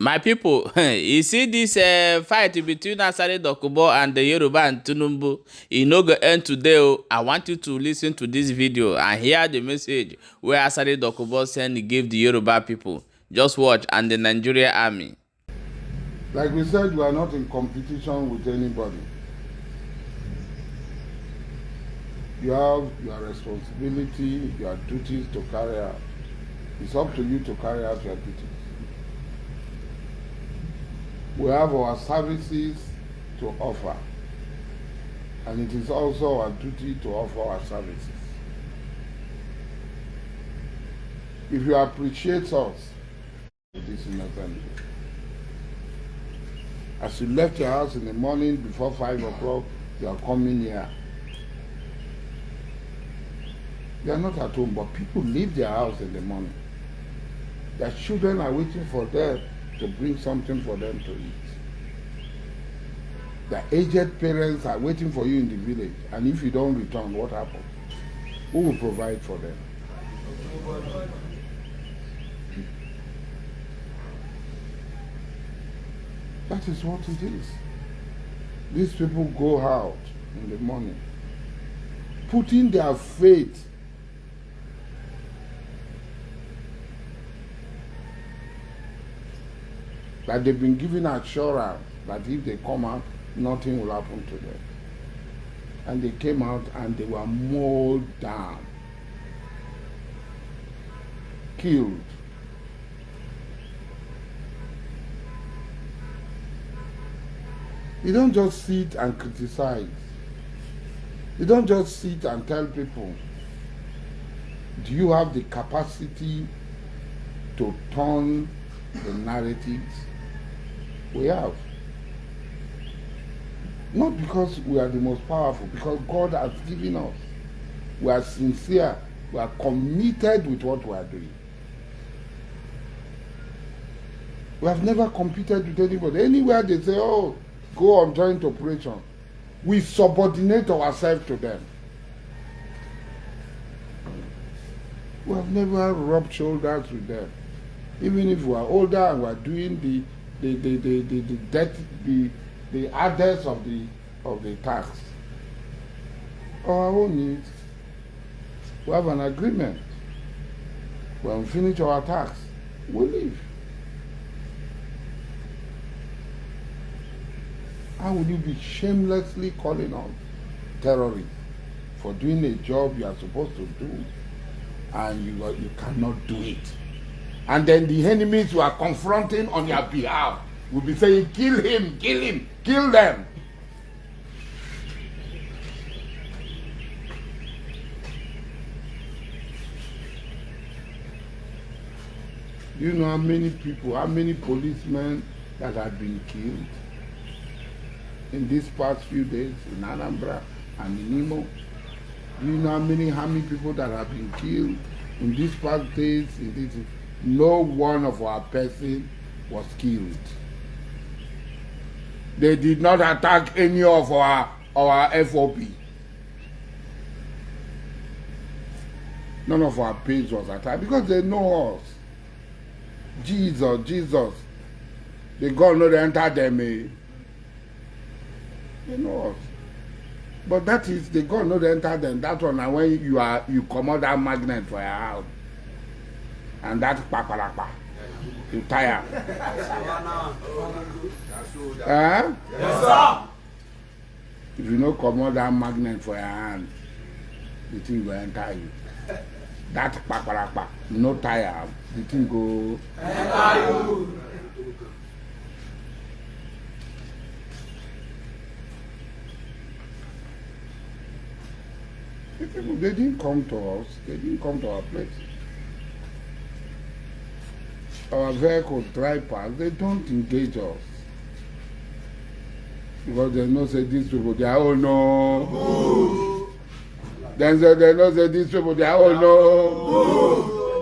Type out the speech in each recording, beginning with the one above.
My people, you see this fight between Asari Dokubo and the Yoruba and Tinubu, e no go end today. I want you to listen to this video and hear the message where Asari Dokubo send give the Yoruba people. Just watch, and the Nigeria army. Like we said, we are not in competition with anybody. You have your responsibility, your duties to carry out. It's up to you to carry out your duties. We have our services to offer, and it is also our duty to offer our services. If you appreciate us, this is not anything. As you left your house in the morning before 5 o'clock, you are coming here. You are not at home, but people leave their house in the morning. Their children are waiting for them to bring something for them to eat. The aged parents are waiting for you in the village, and if you don't return, what happens? Who will provide for them? That is what it is. These people go out in the morning, putting their faith that they've been given assurance that if they come out, nothing will happen to them. And they came out and they were mowed down, killed. You don't just sit and criticize. You don't just sit and tell people, do you have the capacity to turn the narratives? We have. Not because we are the most powerful, because God has given us. We are sincere. We are committed with what we are doing. We have never competed with anybody. Anywhere they say, oh, go on joint operation, we subordinate ourselves to them. We have never rubbed shoulders with them. Even if we are older and we are doing the others of the tax, our own needs, we have an agreement. When we finish our tax, we leave. How would you be shamelessly calling on terrorists for doing a job you are supposed to do, and you cannot do it? And then the enemies you are confronting on your behalf will be saying, kill him, kill them. Do you know how many people, how many policemen that have been killed in these past few days in Anambra and in Imo? Do you know how many army people that have been killed in these past days? No one of our person was killed. They did not attack any of our FOP. None of our page was attacked because they know us. Jesus. They God not enter them. They know us. But that is, they God not enter them. That one, and when you come out that magnet for your house. And that paparapa, you tire. Yes, sir. If you no come out that magnet for your hand, the thing will enter you. That paparapa, no tire, the thing go enter you. They didn't come to us. They didn't come to our place. Our vehicles drive past, they don't engage us. Because they know say these people, they are all no. Then they know say these people, they are all no.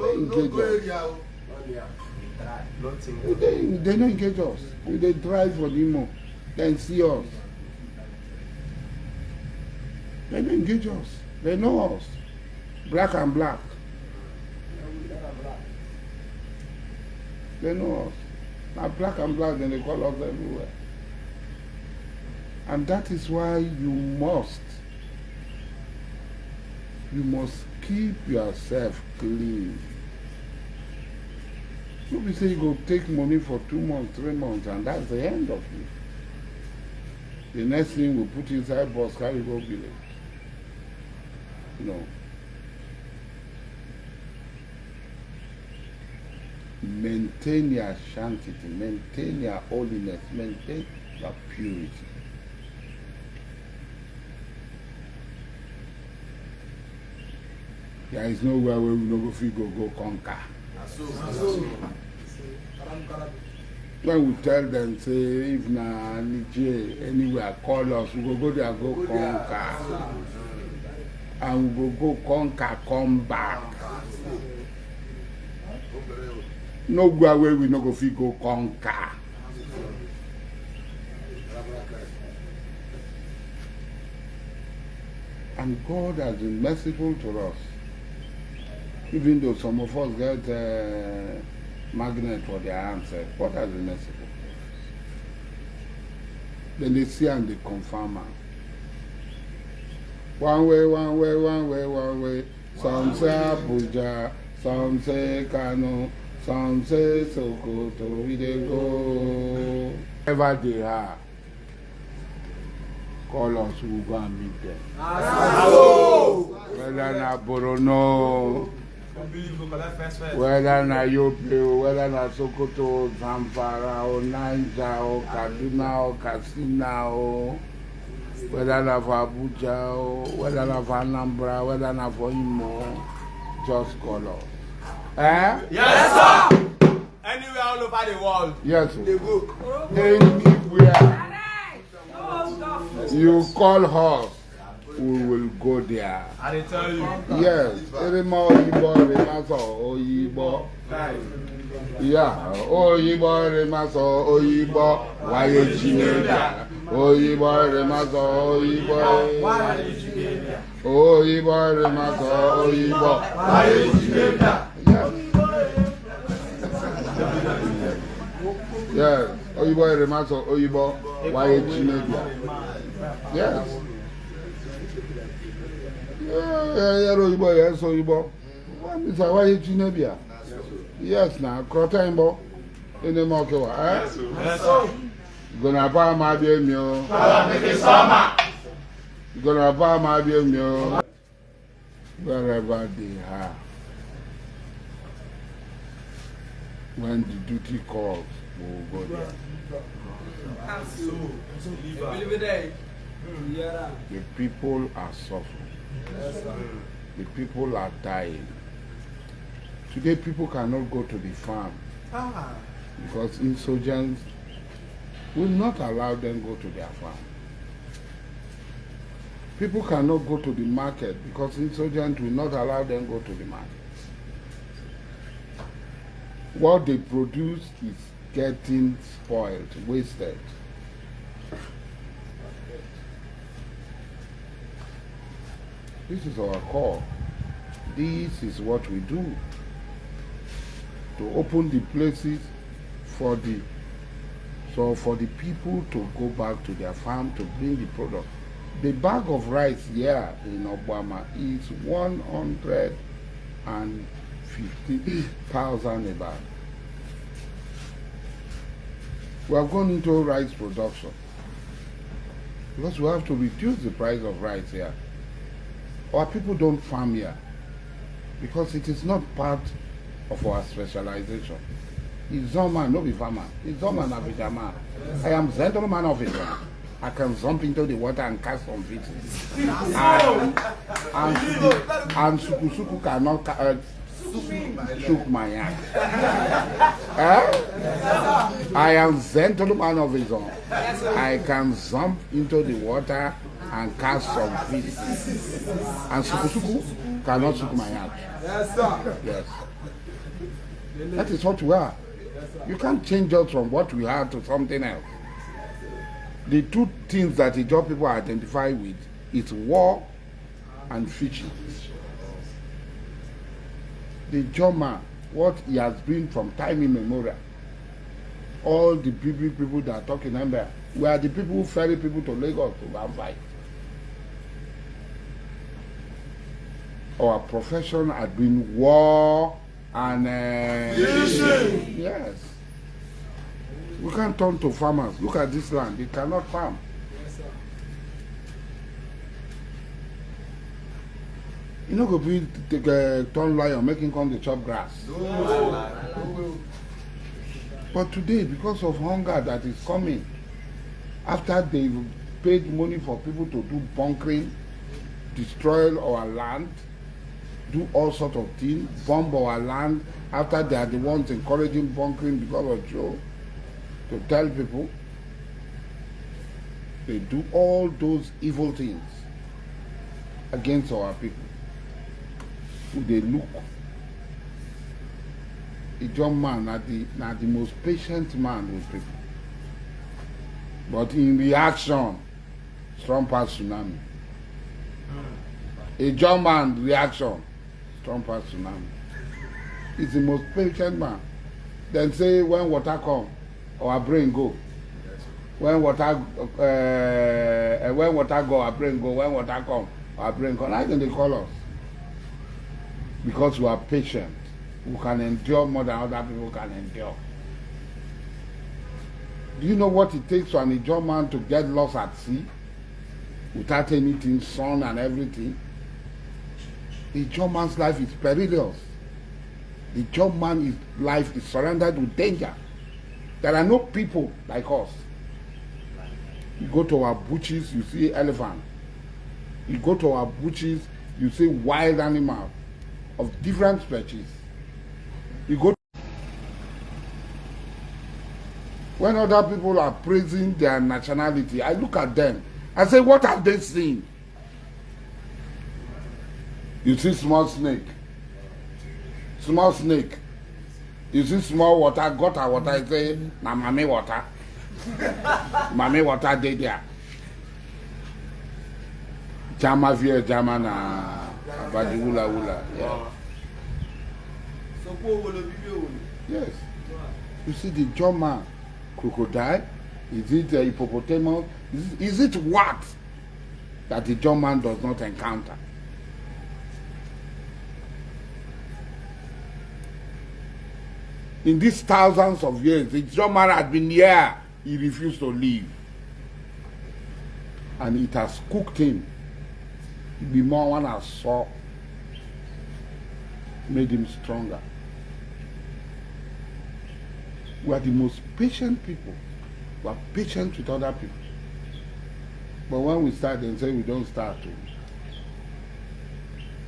They engage us. They don't engage us. They drive for the Imo, then see us. They don't engage us. They know us. Black and black. They know us. Now black and black, then they call us everywhere. And that is why you must keep yourself clean. Nobody say you go take money for 2 months, 3 months, and that's the end of it. The next thing we put inside bus, carry go village. No. Maintain your sanctity, maintain your holiness, maintain your purity. There is nowhere where we no go fit go conquer. When we tell them, say, if na Niger anywhere call us, we go there, go conquer. And we go conquer, come back. Nowhere where we no go fit go conquer. And God has been merciful to us. Even though some of us get magnet for their answer, what has been merciful? Then they see and they confirm. One way, one way, one way, one way. Some say Abuja, some say Kano, some say Sokoto, we dey go. Wherever they are, call us, we go and meet them. Whether na Borono, whether na Yobe, whether na Sokoto, Zamfara, or Niger, or Kaduna, or Katsina, or whether na for Abuja, or whether na for Anambra, whether na for Imo, just call us. Eh? Yes, sir! Anywhere all over the world. Yes, sir. Anywhere you call us, we will go there. I tell you. Yes. Erema Oyibo, Remaso, Oyibo. Yeah. Oyibo, Remaso, Oyibo. Waye Chineda. Oyibo, Remaso, Oyibo. Oyibo, Remaso, Oyibo. Waye Chineda. Yes. Oyibo, Remaso, Oyibo. Waye Chineda. Yes. Yeah, Oyibo, yes, Oyibo. It's a Waye Chineda. Yes, now, Crotaimbo. In the market, eh? Yes, sir. Gonna buy my beer meal. Gonna buy my beer meal. Wherever they are. When the duty calls, we'll go there. The people are suffering. The people are dying. Today people cannot go to the farm because insurgents will not allow them to go to their farm. People cannot go to the market because insurgents will not allow them to go to the market. What they produce is getting spoiled, wasted. This is our call. This is what we do. To open the places for the people to go back to their farm to bring the product. The bag of rice here in Obama is 150,000 a bag. We have gone into rice production because we have to reduce the price of rice here. Our people don't farm here because it is not part of our specialization. It's man, no be farmer. It's man of it, man. I am gentleman of it. I can jump into the water and catch some fish. And Suku cannot shook my hand. I am gentleman of his own. I can jump into the water and catch some fish. And Suku cannot shook my hand. Yes, sir. Yes. That is what we are. You can't change us from what we are to something else. The two things that the job people identify with is war and fishing. The Joma, what he has been from time immemorial, all the people that are talking about, we are the people who ferry people to Lagos to go and fight. Our profession had been war and yes. We can't turn to farmers. Look at this land; they cannot farm. You know, go be turn lion, making come to chop grass. But today, because of hunger that is coming, after they've paid money for people to do bunkering, destroy our land, do all sorts of things, bomb our land, after they are the ones encouraging bunkering because of Joe, to tell people, they do all those evil things against our people. They look. A young man, not the most patient man with people. But in reaction, strong pass tsunami. A young man reaction, strong pass tsunami. He's the most patient man. Then say when water come, our brain go. When water go, our brain go. When water come, our brain come. How can they call us? Because we are patient. We can endure more than other people can endure. Do you know what it takes for an Ijaw man to get lost at sea without anything, sun and everything? The Ijaw man's life is perilous. The Ijaw man's life is surrendered with danger. There are no people like us. You go to our bushes, you see elephant. You go to our bushes, you see wild animals of different species. You go when other people are praising their nationality, I look at them. I say, what have they seen? You see small snake. Small snake. You see small water, gutter water, you say, na mami water. Mami water dey there. Jama via jama na abadi wula wula. Yeah. Yes. You see the Joma crocodile? Is it a hippopotamus? Is it what that the Ijaw man does not encounter? In these thousands of years, the Ijaw man had been here. He refused to leave. And it has cooked him. The more one has saw, made him stronger. We are the most patient people. We are patient with other people. But when we start, they say we don't start to.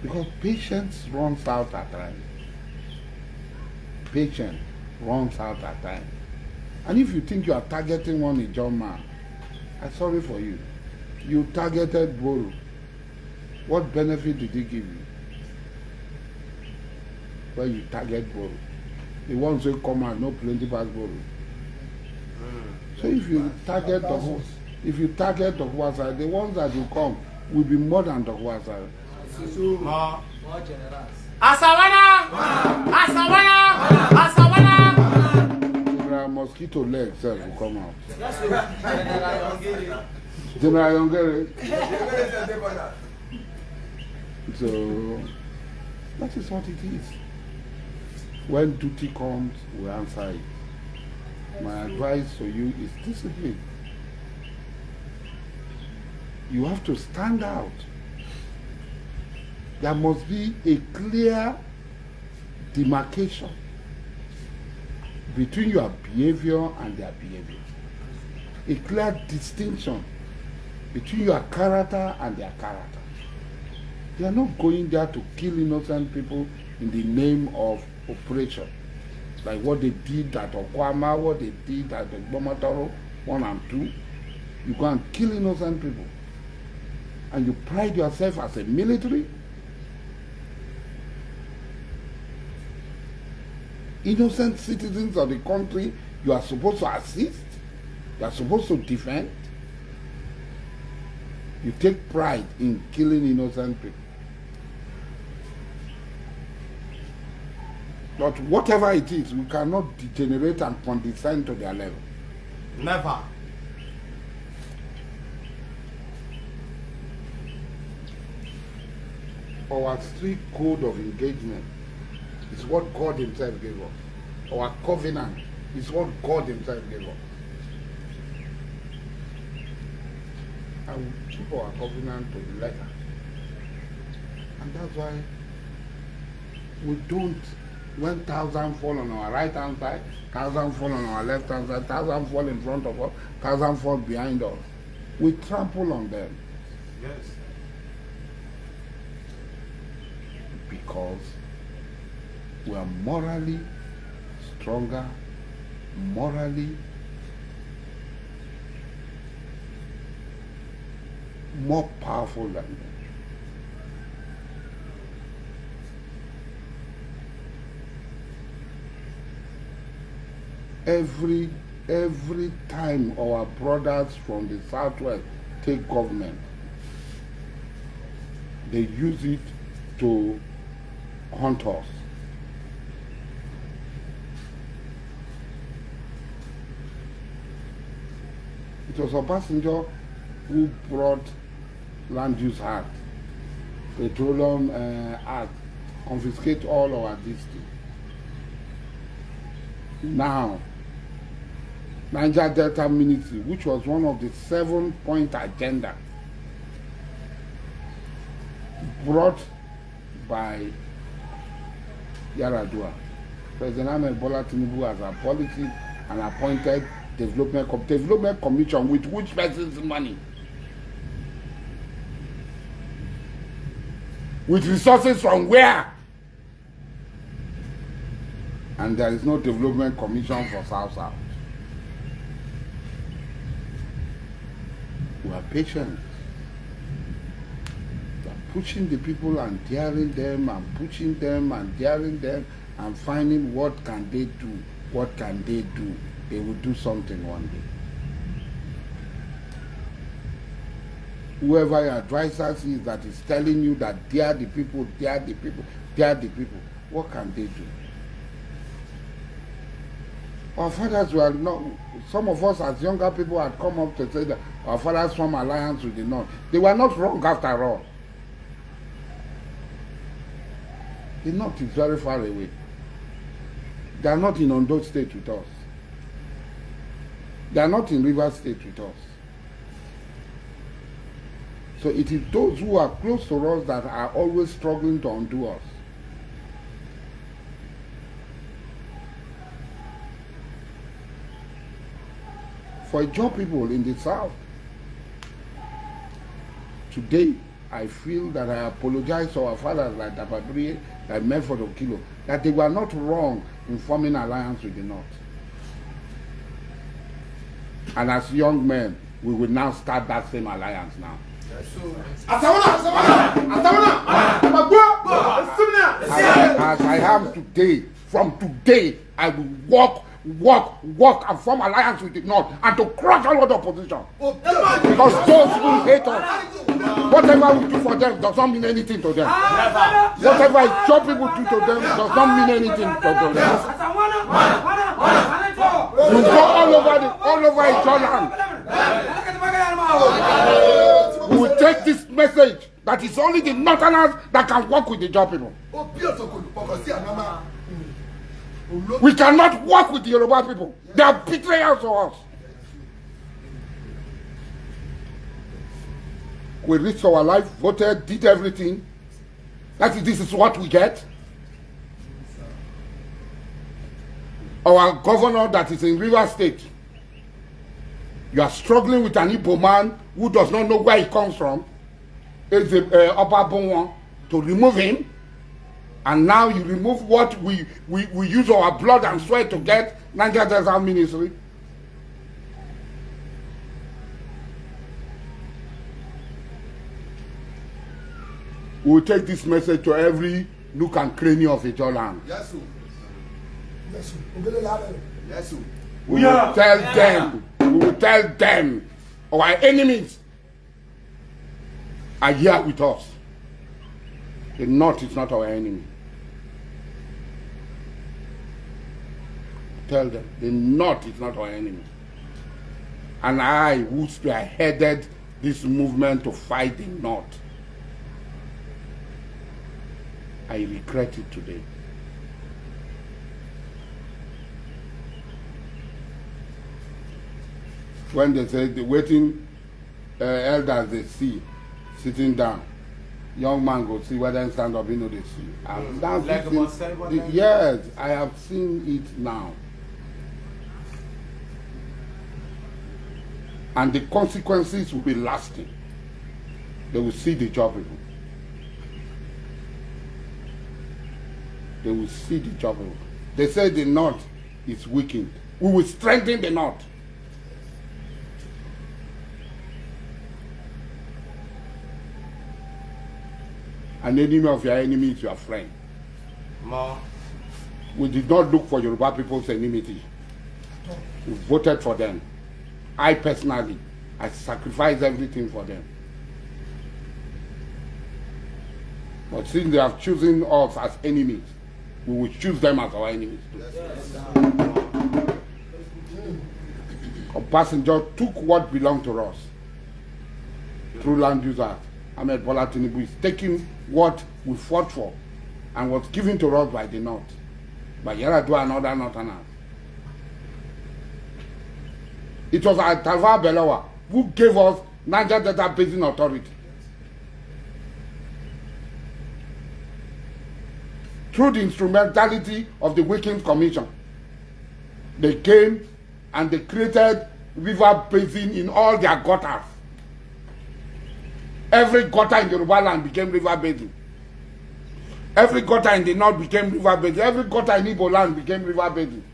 Because patience runs out at times. Patience runs out at times. And if you think you are targeting one Ijaw man, I'm sorry for you. You targeted Boro. What benefit did he give you? When you target Boro. The ones who come out, no plenty pass Boro. So if you target the Asari, the ones that will come will be more than the Asari. Asawana! Asawana! Asawana! There are mosquito legs that will come out. General Yongere. So that is what it is. When duty comes, we answer it. My advice to you is discipline. You have to stand out. There must be a clear demarcation between your behavior and their behavior. A clear distinction between your character and their character. They are not going there to kill innocent people in the name of operation. Like what they did at Okwama, what they did at the Bõmb 1 and 2. You go and kill innocent people. And you pride yourself as a military. Innocent citizens of the country, you are supposed to assist. You are supposed to defend. You take pride in killing innocent people. But whatever it is, we cannot degenerate and condescend to their level. Never. Our strict code of engagement is what God himself gave us. Our covenant is what God himself gave us. And we keep our covenant to the letter. And that's why we don't, when 1,000 fall on our right hand side, 1,000 fall on our left hand side, 1,000 fall in front of us, 1,000 fall behind us, we trample on them. Yes. Because we are morally stronger, morally more powerful than them. Every time our brothers from the southwest take government, they use it to hunt us. It was Obasanjo who brought Land Use Act, Petroleum Act, confiscate all our districts. Now, Niger Delta Ministry, which was one of the 7-point agenda brought by Yaradua. President Ahmed Bola Tinubu has abolished and appointed development commission with which person's money? With resources from where? And there is no development commission for South. We are patient. We are pushing the people and daring them and pushing them and daring them and finding what can they do, what can they do. They will do something one day. Whoever your advisor is that is telling you that they are the people, they are the people, they are the people, what can they do? Our fathers were not, some of us as younger people had come up to say that our fathers formed alliance with the North. They were not wrong after all. The North is very far away. They are not in Ondo State with us. They are not in Rivers State with us. So it is those who are close to us that are always struggling to undo us. For Ijaw people in the South, today I feel that I apologize to our fathers like Dababri, like Medford Okilo, that they were not wrong in forming alliance with the North. And as young men, we will now start that same alliance now. As I am today, from today, I will walk and form alliance with the North and to crush all other opposition. Because those who hate us, whatever we do for them does not mean anything to them. Whatever Ijaw people do to them does not mean anything to them. You go all over Ijaw land. We will take this message that it's only the Northerners that can work with the Ijaw people. We cannot work with the Yoruba people. They are betrayers to us. We risked our life, voted, did everything. This is what we get. Our governor that is in Rivers State, you are struggling with an Igbo man who does not know where he comes from. It's Oba Bõmb to remove him. And now you remove what we use our blood and sweat to get, Niger Delta Ministry. We will take this message to every nook and cranny of Ijaw land. Yes, sir. Yes, sir. Yes, sir. We will tell them, our enemies are here with us. The North is not our enemy. tell them the North is not our enemy. And I, who spearheaded this movement to fight the North, I regret it today. When they say the waiting elders they see sitting down, young man go see whether they stand up, you know they see. Yes, I have seen it now. And the consequences will be lasting. They will see the job people. They will see the job people. They say the North is weakened. We will strengthen the North. An enemy of your enemy is your friend. Ma. We did not look for Yoruba people's enmity. We voted for them. I personally, I sacrificed everything for them. But since they have chosen us as enemies, we will choose them as our enemies too. Obasanjo took what belonged to us through land use act. Ahmed Bola Tinubu is taking what we fought for and was given to us by the North, by Yar'Adua and other Northerners. It was Tafawa Balewa who gave us Niger Delta Basin Authority. Through the instrumentality of the Wilkins Commission, they came and they created river basin in all their gutters. Every gutter in Yoruba land became river basin. Every gutter in the north became river basin. Every gutter in Igbo land became river basin.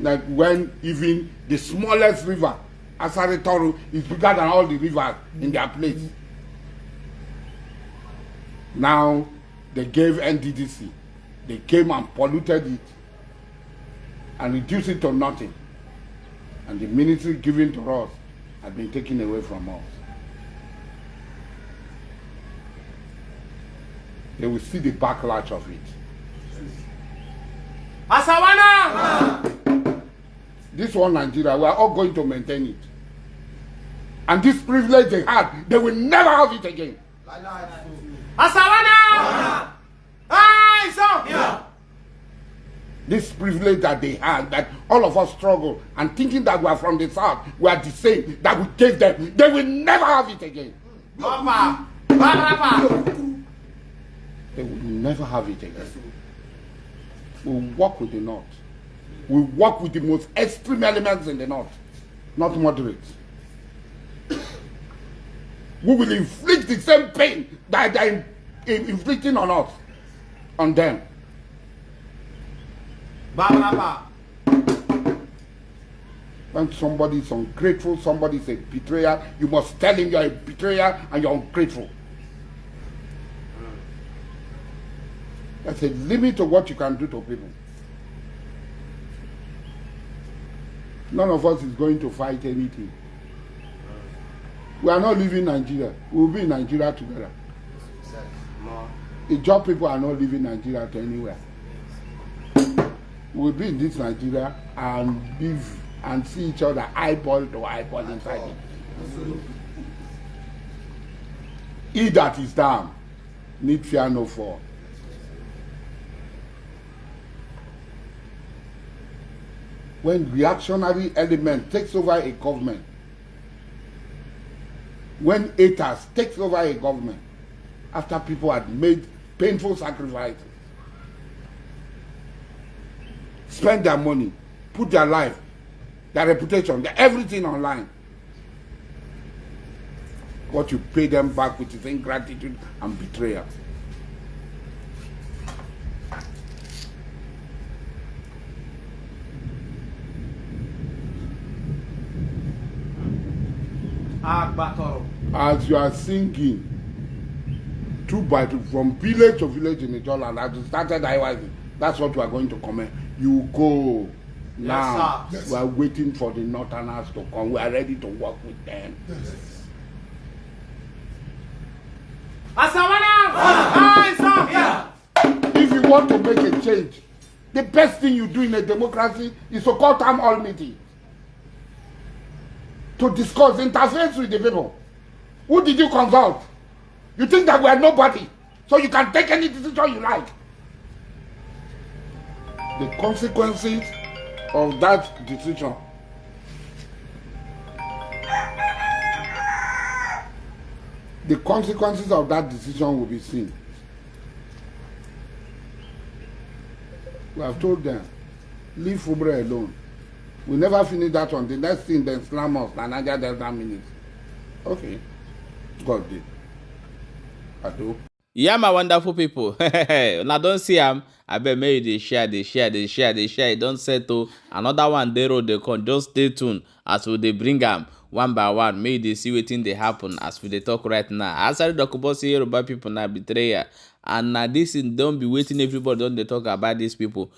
Like when even the smallest river, Asari Toru, is bigger than all the rivers in their place. Now they gave NDDC. They came and polluted it and reduced it to nothing. And the ministry given to us had been taken away from us. They will see the backlash of it. Asawana! This one Nigeria, we are all going to maintain it. And this privilege they had, they will never have it again. Asawana! Aye, so! Yeah. This privilege that they had, that all of us struggle and thinking that we are from the south, we are the same, that we gave them, they will never have it again. Papa! Papa! They will never have it again. We work with the North. We work with the most extreme elements in the North, not moderate. We will inflict the same pain that they are inflicting on us, on them. When somebody is ungrateful, somebody is a betrayer, you must tell him you are a betrayer and you are ungrateful. There's a limit to what you can do to people. None of us is going to fight anything. We are not leaving Nigeria. We will be in Nigeria together. The job people are not leaving Nigeria to anywhere. We will be in this Nigeria and live and see each other eyeball to eyeball inside it. He that is down need fear no fall. When reactionary element takes over a government, when haters takes over a government, after people had made painful sacrifices, spend their money, put their life, their reputation, their everything online, what you pay them back with is ingratitude and betrayal. As you are singing, two by two, from village to village in the Jordan, as you started IYZ, that's what we are going to comment. You go now. Yes, we are waiting for the Northerners to come. We are ready to work with them. Yes. Asawana! Aye, so! Yeah. If you want to make a change, the best thing you do in a democracy is to call town hall meeting to discuss, interface with the people. Who did you consult? You think that we are nobody, so you can take any decision you like. The consequences of that decision will be seen. We have told them, leave Fubre alone. We never finish that one. The next thing, then slam us, and I just 10 minutes. Okay. God did. I do. Yeah, my wonderful people. Now don't see I bet maybe they share. Don't settle. Another one they road they come. Just stay tuned as we they bring them one by one. Maybe they see what thing they happen as we they talk right now. Asari Dokubo say Yoruba people now betrayer. And now this don't be waiting everybody don't they talk about these people.